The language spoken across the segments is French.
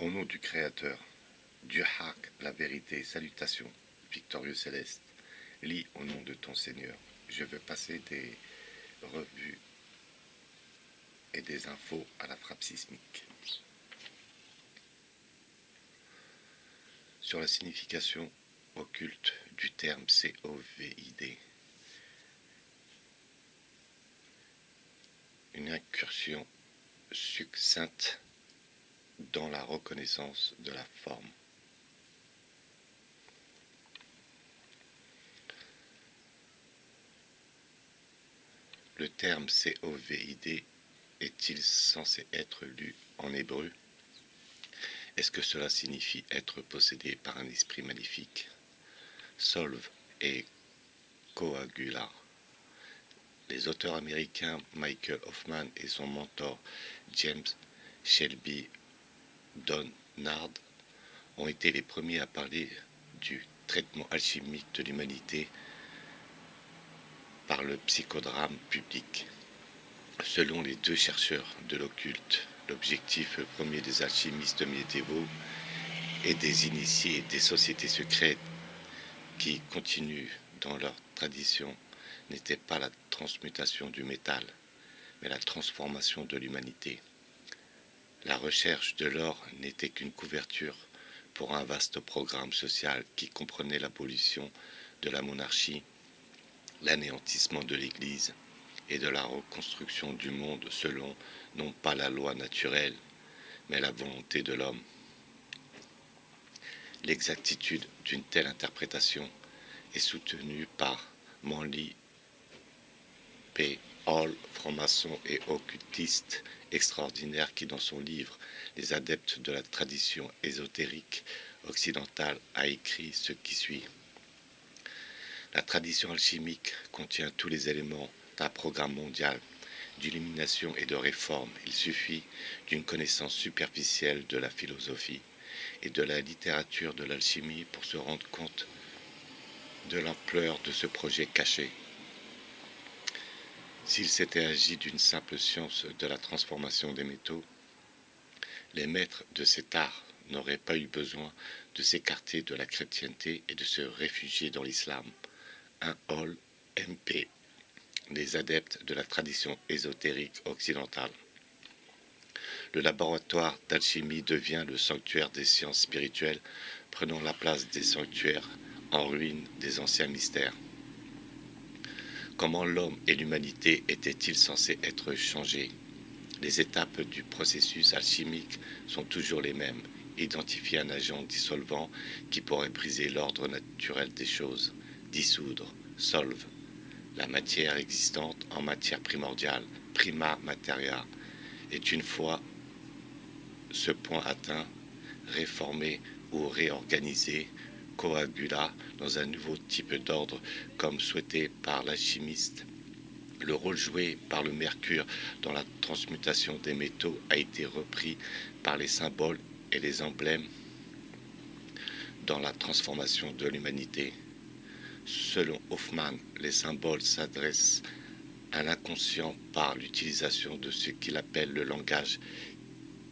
Au nom du Créateur, Dieu Hak, la vérité, salutations, victorieux céleste, lis au nom de ton Seigneur. Je vais passer des revues et des infos à la frappe sismique. Sur la signification occulte du terme COVID, une incursion succincte dans la reconnaissance de la forme. Le terme COVID est-il censé être lu en hébreu? Est-ce que cela signifie être possédé par un esprit maléfique? Solve et coagula. Les auteurs américains Michael Hoffman et son mentor James Shelby Donard ont été les premiers à parler du traitement alchimique de l'humanité par le psychodrame public. Selon les deux chercheurs de l'occulte, l'objectif premier des alchimistes médiévaux et des initiés des sociétés secrètes qui continuent dans leur tradition n'était pas la transmutation du métal, mais la transformation de l'humanité. La recherche de l'or n'était qu'une couverture pour un vaste programme social qui comprenait l'abolition de la monarchie, l'anéantissement de l'Église et de la reconstruction du monde selon non pas la loi naturelle, mais la volonté de l'homme. L'exactitude d'une telle interprétation est soutenue par Manly P. Hall, franc-maçon et occultiste extraordinaire qui, dans son livre « Les adeptes de la tradition ésotérique occidentale », a écrit ce qui suit. La tradition alchimique contient tous les éléments d'un programme mondial d'illumination et de réforme. Il suffit d'une connaissance superficielle de la philosophie et de la littérature de l'alchimie pour se rendre compte de l'ampleur de ce projet caché. S'il s'était agi d'une simple science de la transformation des métaux, les maîtres de cet art n'auraient pas eu besoin de s'écarter de la chrétienté et de se réfugier dans l'islam. Un Hall MP, les adeptes de la tradition ésotérique occidentale. Le laboratoire d'alchimie devient le sanctuaire des sciences spirituelles, prenant la place des sanctuaires en ruine des anciens mystères. Comment l'homme et l'humanité étaient-ils censés être changés? Les étapes du processus alchimique sont toujours les mêmes. Identifier un agent dissolvant qui pourrait briser l'ordre naturel des choses. Dissoudre, solve, la matière existante en matière primordiale, prima materia, est une fois ce point atteint, réformé ou réorganisé, coagula dans un nouveau type d'ordre comme souhaité par l'alchimiste. Le rôle joué par le mercure dans la transmutation des métaux a été repris par les symboles et les emblèmes dans la transformation de l'humanité. Selon Hoffman, les symboles s'adressent à l'inconscient par l'utilisation de ce qu'il appelle le langage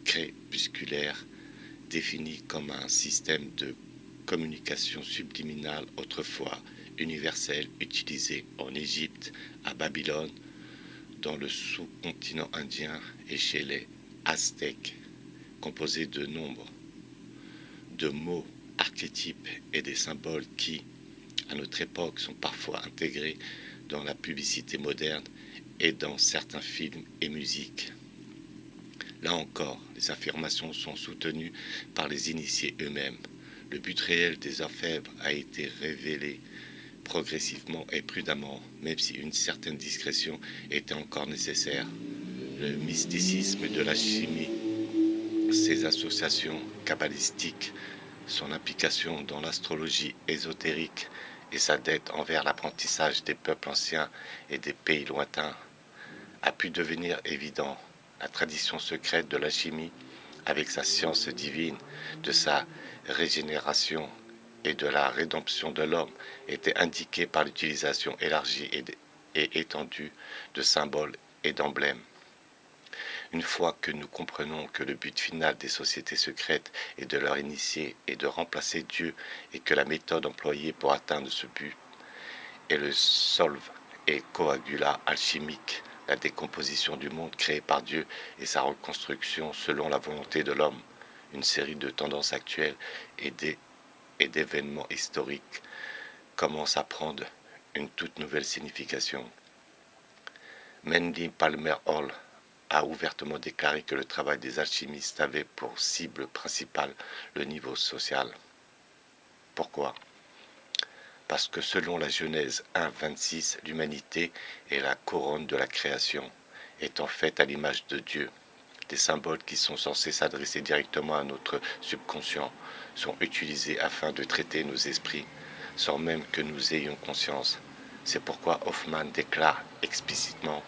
crépusculaire, défini comme un système de communication subliminale autrefois universelle utilisé en Égypte, à Babylone, dans le sous-continent indien et chez les Aztèques, composé de nombres, de mots, archétypes et des symboles qui, à notre époque, sont parfois intégrés dans la publicité moderne et dans certains films et musiques. Là encore, les affirmations sont soutenues par les initiés eux-mêmes. Le but réel des orfèvres a été révélé progressivement et prudemment, même si une certaine discrétion était encore nécessaire. Le mysticisme de la chimie, ses associations kabbalistiques, son implication dans l'astrologie ésotérique et sa dette envers l'apprentissage des peuples anciens et des pays lointains a pu devenir évident. La tradition secrète de la chimie, avec sa science divine, de sa régénération et de la rédemption de l'homme, était indiquée par l'utilisation élargie et étendue de symboles et d'emblèmes. Une fois que nous comprenons que le but final des sociétés secrètes est de leur initier et de remplacer Dieu et que la méthode employée pour atteindre ce but est le solve et coagula alchimique, la décomposition du monde créé par Dieu et sa reconstruction selon la volonté de l'homme, une série de tendances actuelles et d'événements historiques commence à prendre une toute nouvelle signification. Manly Palmer Hall a ouvertement déclaré que le travail des alchimistes avait pour cible principale le niveau social. Pourquoi ? Parce que selon la Genèse 1:26, l'humanité est la couronne de la création, étant faite à l'image de Dieu. Des symboles qui sont censés s'adresser directement à notre subconscient sont utilisés afin de traiter nos esprits, sans même que nous ayons conscience. C'est pourquoi Hoffman déclare explicitement: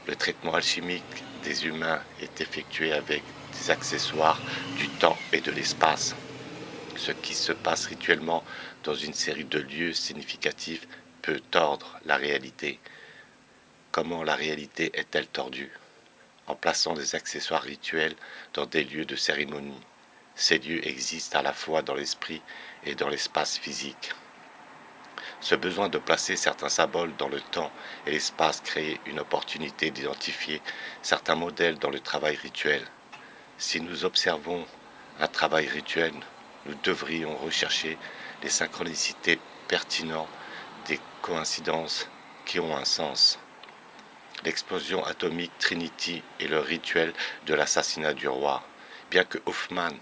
le traitement alchimique des humains est effectué avec des accessoires du temps et de l'espace. Ce qui se passe rituellement dans une série de lieux significatifs peut tordre la réalité. Comment la réalité est-elle tordue ? En plaçant des accessoires rituels dans des lieux de cérémonie. Ces lieux existent à la fois dans l'esprit et dans l'espace physique. Ce besoin de placer certains symboles dans le temps et l'espace crée une opportunité d'identifier certains modèles dans le travail rituel. Si nous observons un travail rituel, nous devrions rechercher les synchronicités pertinentes, des coïncidences qui ont un sens. L'explosion atomique Trinity et le rituel de l'assassinat du roi. Bien que Hoffman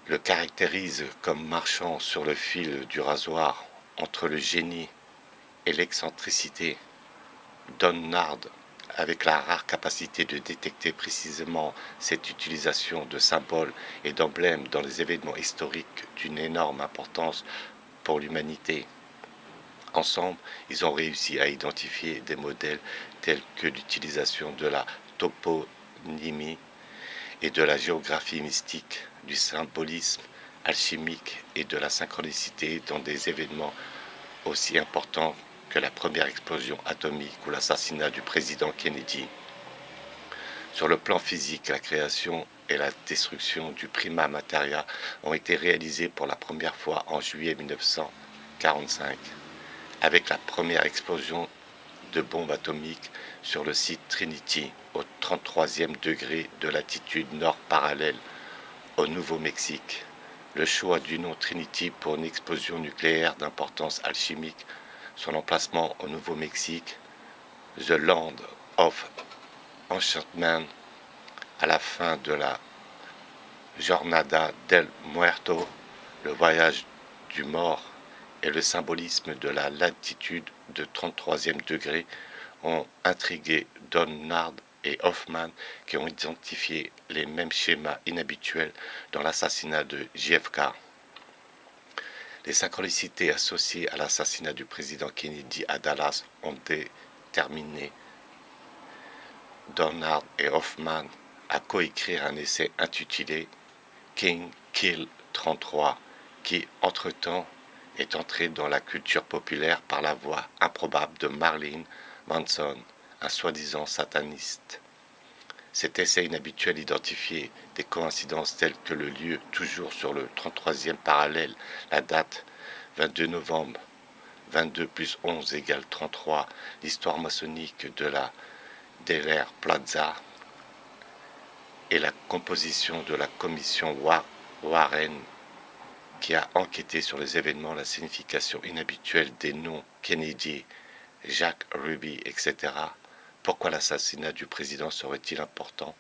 le caractérise comme marchant sur le fil du rasoir entre le génie et l'excentricité, Donnard, avec la rare capacité de détecter précisément cette utilisation de symboles et d'emblèmes dans les événements historiques d'une énorme importance pour l'humanité. Ensemble, ils ont réussi à identifier des modèles tels que l'utilisation de la toponymie et de la géographie mystique, du symbolisme alchimique et de la synchronicité dans des événements aussi importants que la première explosion atomique ou l'assassinat du président Kennedy. Sur le plan physique, la création et la destruction du prima materia ont été réalisées pour la première fois en juillet 1945, avec la première explosion de bombes atomiques sur le site Trinity, au 33e degré de latitude nord parallèle au Nouveau-Mexique. Le choix du nom Trinity pour une explosion nucléaire d'importance alchimique, son emplacement au Nouveau-Mexique, The Land of Enchantment, à la fin de la Jornada del Muerto, le voyage du mort, et le symbolisme de la latitude de 33e degré ont intrigué Donnard et Hoffman, qui ont identifié les mêmes schémas inhabituels dans l'assassinat de JFK. Les synchronicités associées à l'assassinat du président Kennedy à Dallas ont déterminé Donnard et Hoffman à coécrire un essai intitulé King Kill 33, qui, entre-temps, est entré dans la culture populaire par la voix improbable de Marilyn Manson, un soi-disant sataniste. Cet essai inhabituel identifiait des coïncidences telles que le lieu, toujours sur le 33e parallèle, la date 22 novembre, 22 plus 11 égale 33, l'histoire maçonnique de la Deller Plaza et la composition de la commission Warren qui a enquêté sur les événements, la signification inhabituelle des noms Kennedy, Jack Ruby, etc. Pourquoi l'assassinat du président serait-il important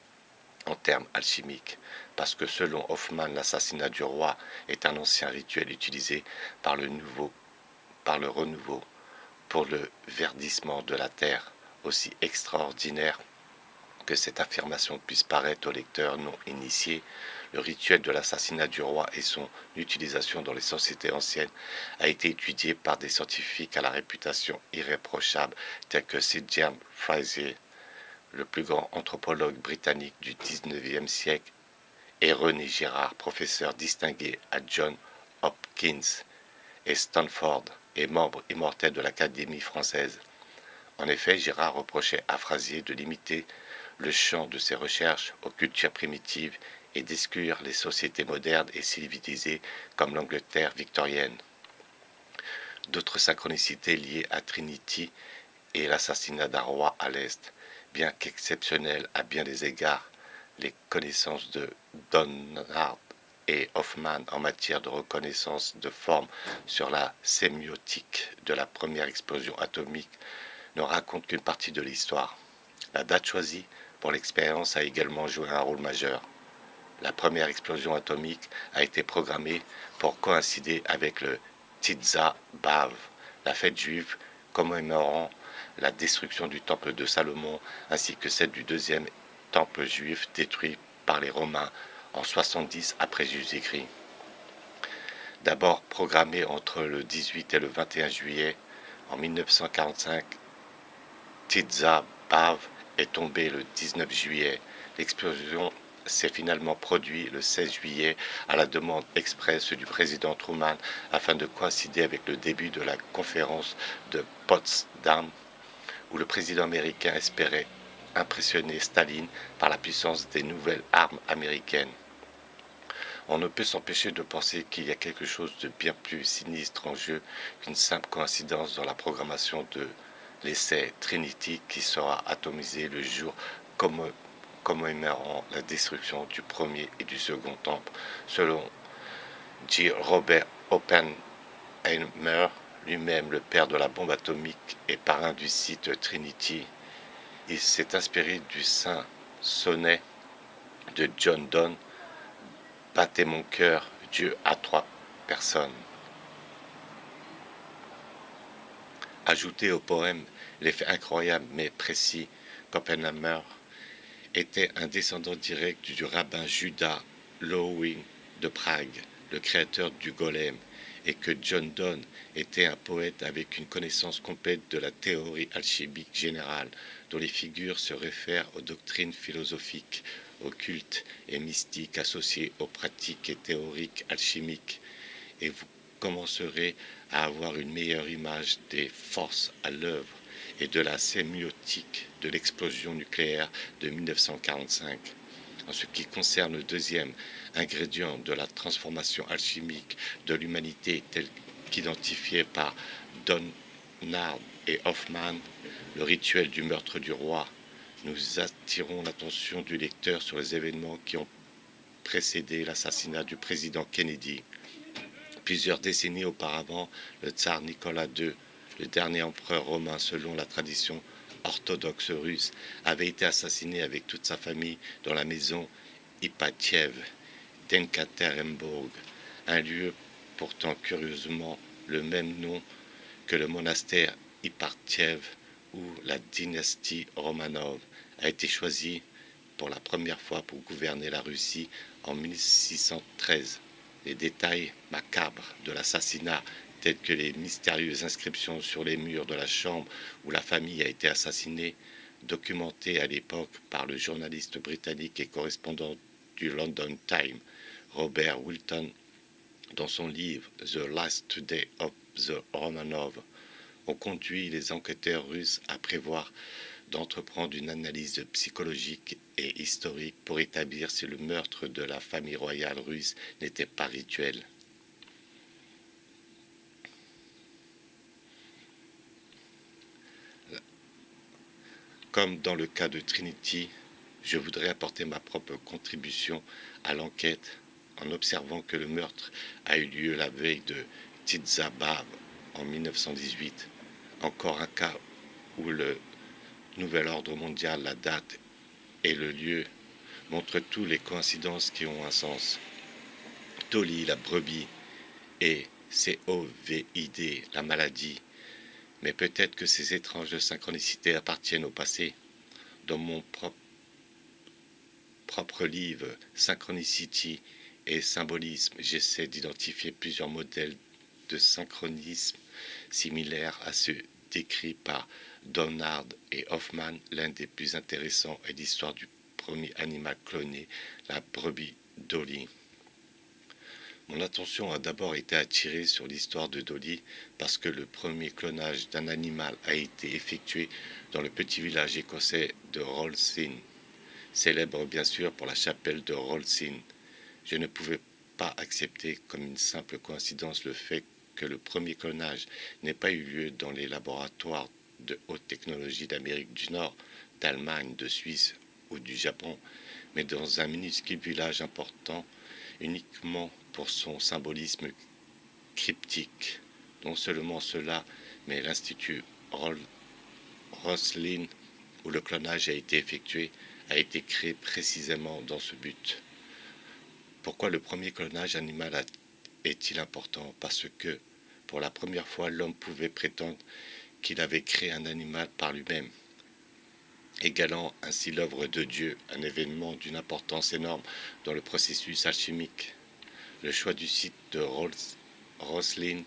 en termes alchimiques? Parce que selon Hoffman, l'assassinat du roi est un ancien rituel utilisé par le renouveau, pour le verdissement de la terre, aussi extraordinaire que cette affirmation puisse paraître au lecteur non initié. Le rituel de l'assassinat du roi et son utilisation dans les sociétés anciennes a été étudié par des scientifiques à la réputation irréprochable tels que Sir James Frazer, le plus grand anthropologue britannique du XIXe siècle, et René Girard, professeur distingué à Johns Hopkins et Stanford et membre immortel de l'Académie française. En effet, Girard reprochait à Frazer de limiter le champ de ses recherches aux cultures primitives et d'exclure les sociétés modernes et civilisées comme l'Angleterre victorienne. D'autres synchronicités liées à Trinity et l'assassinat d'un roi à l'Est, bien qu'exceptionnelles à bien des égards, les connaissances de Donnard et Hoffman en matière de reconnaissance de forme sur la sémiotique de la première explosion atomique ne racontent qu'une partie de l'histoire. La date choisie pour l'expérience a également joué un rôle majeur. La première explosion atomique a été programmée pour coïncider avec le Tisza B'Av, la fête juive commémorant la destruction du temple de Salomon ainsi que celle du deuxième temple juif détruit par les Romains en 70 après Jésus-Christ. D'abord programmée entre le 18 et le 21 juillet en 1945, Tisza B'Av est tombée le 19 juillet. L'explosion s'est finalement produite le 16 juillet à la demande expresse du président Truman afin de coïncider avec le début de la conférence de Potsdam où le président américain espérait impressionner Staline par la puissance des nouvelles armes américaines. On ne peut s'empêcher de penser qu'il y a quelque chose de bien plus sinistre en jeu qu'une simple coïncidence dans la programmation de l'essai Trinity qui sera atomisé le jour commémorant la destruction du premier et du second temple. Selon J. Robert Oppenheimer, lui-même le père de la bombe atomique et parrain du site Trinity, il s'est inspiré du saint sonnet de John Donne, « Battez mon cœur, Dieu a trois personnes ». Ajouté au poème l'effet incroyable mais précis qu'Oppenheimer était un descendant direct du rabbin Judah Loewy de Prague, le créateur du golem, et que John Donne était un poète avec une connaissance complète de la théorie alchimique générale, dont les figures se réfèrent aux doctrines philosophiques, occultes et mystiques associées aux pratiques et théoriques alchimiques, et vous commencerez à avoir une meilleure image des forces à l'œuvre et de la sémiotique de l'explosion nucléaire de 1945. En ce qui concerne le deuxième ingrédient de la transformation alchimique de l'humanité tel qu'identifié par Donnard et Hoffman, le rituel du meurtre du roi, nous attirons l'attention du lecteur sur les événements qui ont précédé l'assassinat du président Kennedy. Plusieurs décennies auparavant, le tsar Nicolas II, le dernier empereur romain selon la tradition orthodoxe russe, avait été assassiné avec toute sa famille dans la maison Ipatiev d'Ekaterinbourg, un lieu portant curieusement le même nom que le monastère Ipatiev où la dynastie Romanov a été choisie pour la première fois pour gouverner la Russie en 1613. Les détails macabres de l'assassinat, tels que les mystérieuses inscriptions sur les murs de la chambre où la famille a été assassinée, documentées à l'époque par le journaliste britannique et correspondant du London Times, Robert Wilton, dans son livre The Last Day of the Romanov, ont conduit les enquêteurs russes à prévoir d'entreprendre une analyse psychologique et historique pour établir si le meurtre de la famille royale russe n'était pas rituel. Comme dans le cas de Trinity, je voudrais apporter ma propre contribution à l'enquête en observant que le meurtre a eu lieu la veille de Tisza B'Av en 1918, encore un cas où le nouvel ordre mondial, la date et le lieu montrent toutes les coïncidences qui ont un sens. Dolly, la brebis, et COVID, la maladie. Mais peut-être que ces étranges synchronicités appartiennent au passé. Dans mon propre livre Synchronicity et symbolisme, j'essaie d'identifier plusieurs modèles de synchronisme similaires à ceux décrits par Donnard et Hoffman. L'un des plus intéressants est l'histoire du premier animal cloné, la brebis Dolly. Mon attention a d'abord été attirée sur l'histoire de Dolly parce que le premier clonage d'un animal a été effectué dans le petit village écossais de Rollsin. célèbre bien sûr pour la chapelle de Rolsyn. Je ne pouvais pas accepter comme une simple coïncidence le fait que le premier clonage n'ait pas eu lieu dans les laboratoires de haute technologie d'Amérique du Nord, d'Allemagne, de Suisse ou du Japon, mais dans un minuscule village important uniquement pour son symbolisme cryptique. Non seulement cela, mais l'Institut Roslin, où le clonage a été effectué, a été créé précisément dans ce but. Pourquoi le premier clonage animal est-il important? Parce que, pour la première fois, l'homme pouvait prétendre qu'il avait créé un animal par lui-même, égalant ainsi l'œuvre de Dieu, un événement d'une importance énorme dans le processus alchimique. Le choix du site de Roslin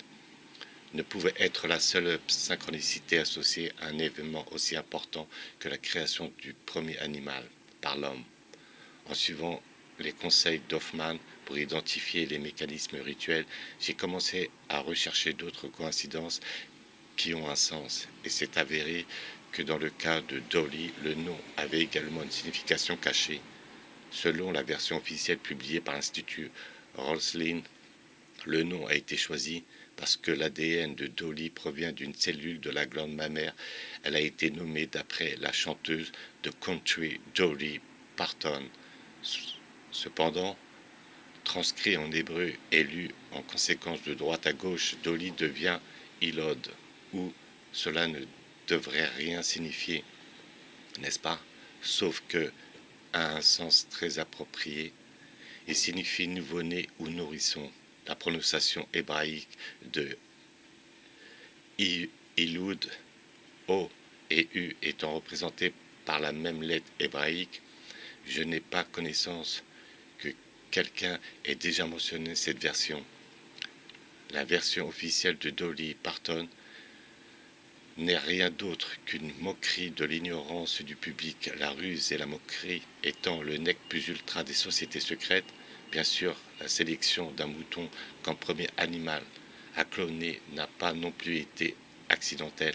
ne pouvait être la seule synchronicité associée à un événement aussi important que la création du premier animal par l'homme. En suivant les conseils d'Hoffman pour identifier les mécanismes rituels, j'ai commencé à rechercher d'autres coïncidences qui ont un sens, et c'est avéré que dans le cas de Dolly, le nom avait également une signification cachée. Selon la version officielle publiée par l'Institut Roslin, le nom a été choisi parce que l'ADN de Dolly provient d'une cellule de la glande mammaire. Elle a été nommée d'après la chanteuse de country Dolly Parton. Cependant, transcrit en hébreu et lu en conséquence de droite à gauche, Dolly devient Ilod, où cela ne devrait rien signifier, n'est-ce pas? Sauf que a un sens très approprié et signifie nouveau-né ou nourrisson. La prononciation hébraïque de Ilud, O et U étant représentées par la même lettre hébraïque, je n'ai pas connaissance que quelqu'un ait déjà mentionné cette version. La version officielle de Dolly Parton n'est rien d'autre qu'une moquerie de l'ignorance du public, la ruse et la moquerie étant le nec plus ultra des sociétés secrètes. Bien sûr, la sélection d'un mouton comme premier animal à cloner n'a pas non plus été accidentelle.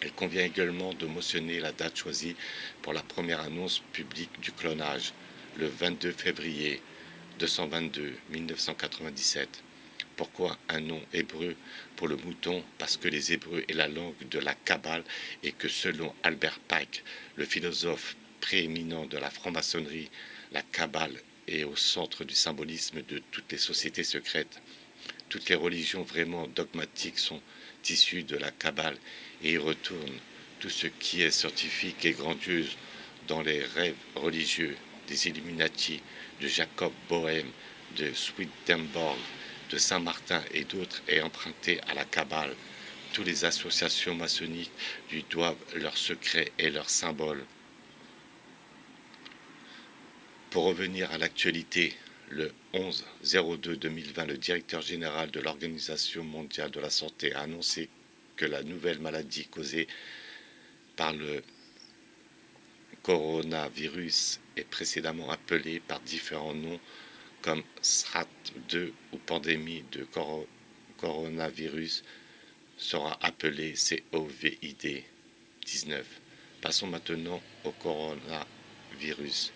Il convient également de mentionner la date choisie pour la première annonce publique du clonage, le 22 février 1997. Pourquoi un nom hébreu pour le mouton? Parce que les Hébreux est la langue de la Kabbale et que selon Albert Pike, le philosophe prééminent de la franc-maçonnerie, la Kabbale est au centre du symbolisme de toutes les sociétés secrètes. Toutes les religions vraiment dogmatiques sont issues de la Kabbale et y retournent tout ce qui est scientifique et grandiose dans les rêves religieux des Illuminati, de Jacob Boehme, de Swedenborg, de Saint-Martin et d'autres est emprunté à la Kabbale. Toutes les associations maçonniques lui doivent leurs secrets et leurs symboles. Pour revenir à l'actualité, le 11-02-2020, le directeur général de l'Organisation mondiale de la santé a annoncé que la nouvelle maladie causée par le coronavirus est précédemment appelée par différents noms comme SRAT-2 ou pandémie de coronavirus sera appelée COVID-19. Passons maintenant au coronavirus.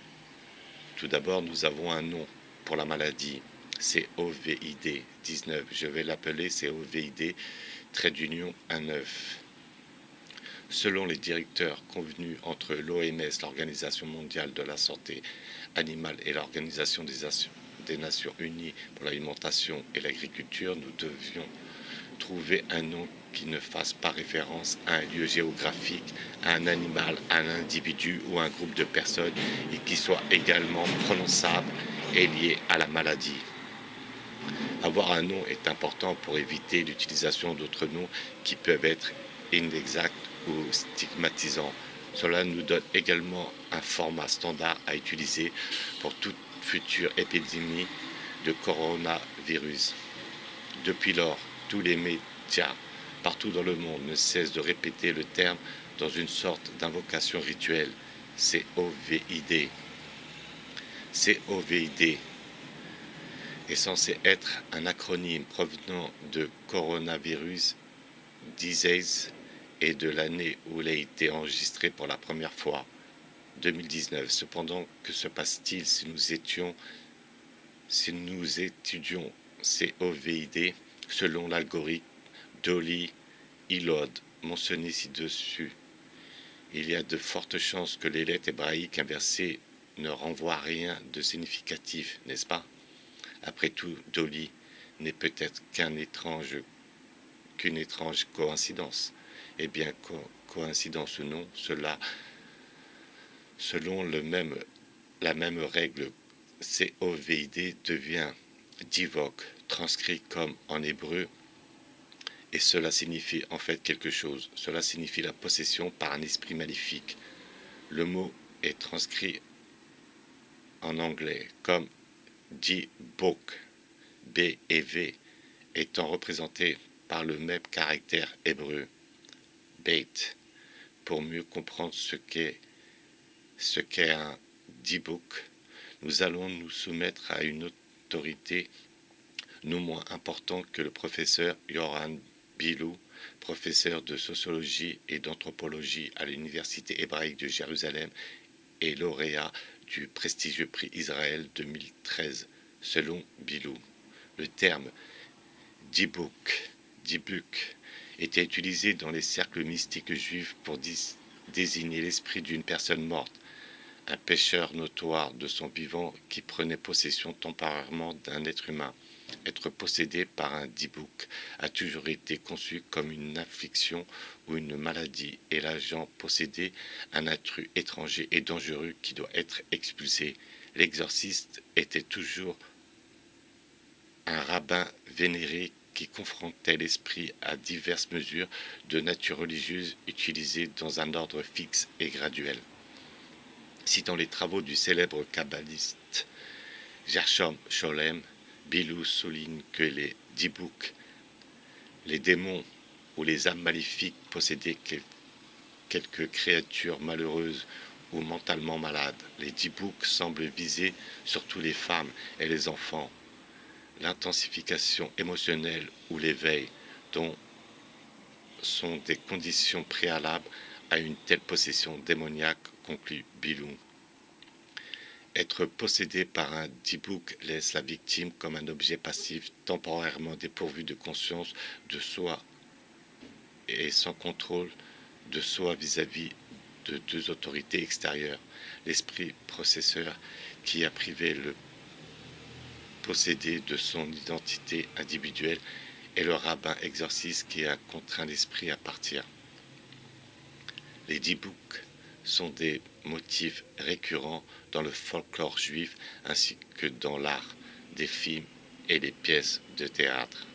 Tout d'abord, nous avons un nom pour la maladie, COVID-19. Je vais l'appeler COVID-19. Selon les directeurs convenus entre l'OMS, l'Organisation mondiale de la santé animale et l'Organisation des Nations Unies pour l'alimentation et l'agriculture, nous devions trouver un nom qui ne fasse pas référence à un lieu géographique, à un animal, à un individu ou à un groupe de personnes et qui soit également prononçable et lié à la maladie. Avoir un nom est important pour éviter l'utilisation d'autres noms qui peuvent être inexacts ou stigmatisants. Cela nous donne également un format standard à utiliser pour toute future épidémie de coronavirus. Depuis lors, tous les médias partout dans le monde ne cessent de répéter le terme dans une sorte d'invocation rituelle. COVID. COVID est censé être un acronyme provenant de Coronavirus Disease et de l'année où il a été enregistré pour la première fois, 2019. Cependant, que se passe-t-il si nous étudions ces OVID selon l'algorithme Dolly-Elod mentionné ci-dessus? Il y a de fortes chances que les lettres hébraïques inversées ne renvoient à rien de significatif, n'est-ce pas? Après tout, Dolly n'est peut-être qu'une étrange coïncidence. Eh bien, coïncidence ou non, selon la même règle, COVID devient divok, transcrit comme en hébreu, et cela signifie en fait quelque chose. Cela signifie la possession par un esprit maléfique. Le mot est transcrit en anglais comme dibok, B et V, étant représentés par le même caractère hébreu, bait. Pour mieux comprendre ce qu'est un dibuk, nous allons nous soumettre à une autorité non moins importante que le professeur Yoran Bilou, professeur de sociologie et d'anthropologie à l'Université hébraïque de Jérusalem et lauréat du prestigieux prix Israël 2013. Selon Bilou, le terme dibuk était utilisé dans les cercles mystiques juifs pour désigner l'esprit d'une personne morte, un pécheur notoire de son vivant qui prenait possession temporairement d'un être humain. Être possédé par un dibuk a toujours été conçu comme une affliction ou une maladie, et l'agent possédé un intrus étranger et dangereux qui doit être expulsé. L'exorciste était toujours un rabbin vénéré qui confrontait l'esprit à diverses mesures de nature religieuse utilisées dans un ordre fixe et graduel. Citant les travaux du célèbre kabbaliste Gershom Scholem, Bilou souligne que les dibuk, les démons ou les âmes maléfiques possédaient quelques créatures malheureuses ou mentalement malades. Les dibuk semblent viser surtout les femmes et les enfants. L'intensification émotionnelle ou l'éveil dont sont des conditions préalables à une telle possession démoniaque, conclut Bilou. Être possédé par un dibuk laisse la victime comme un objet passif temporairement dépourvu de conscience de soi et sans contrôle de soi vis-à-vis de deux autorités extérieures, l'esprit possesseur qui a privé le possédé de son identité individuelle et le rabbin exorciste qui a contraint l'esprit à partir. Les dibuks sont des motifs récurrents dans le folklore juif ainsi que dans l'art, des films et les pièces de théâtre.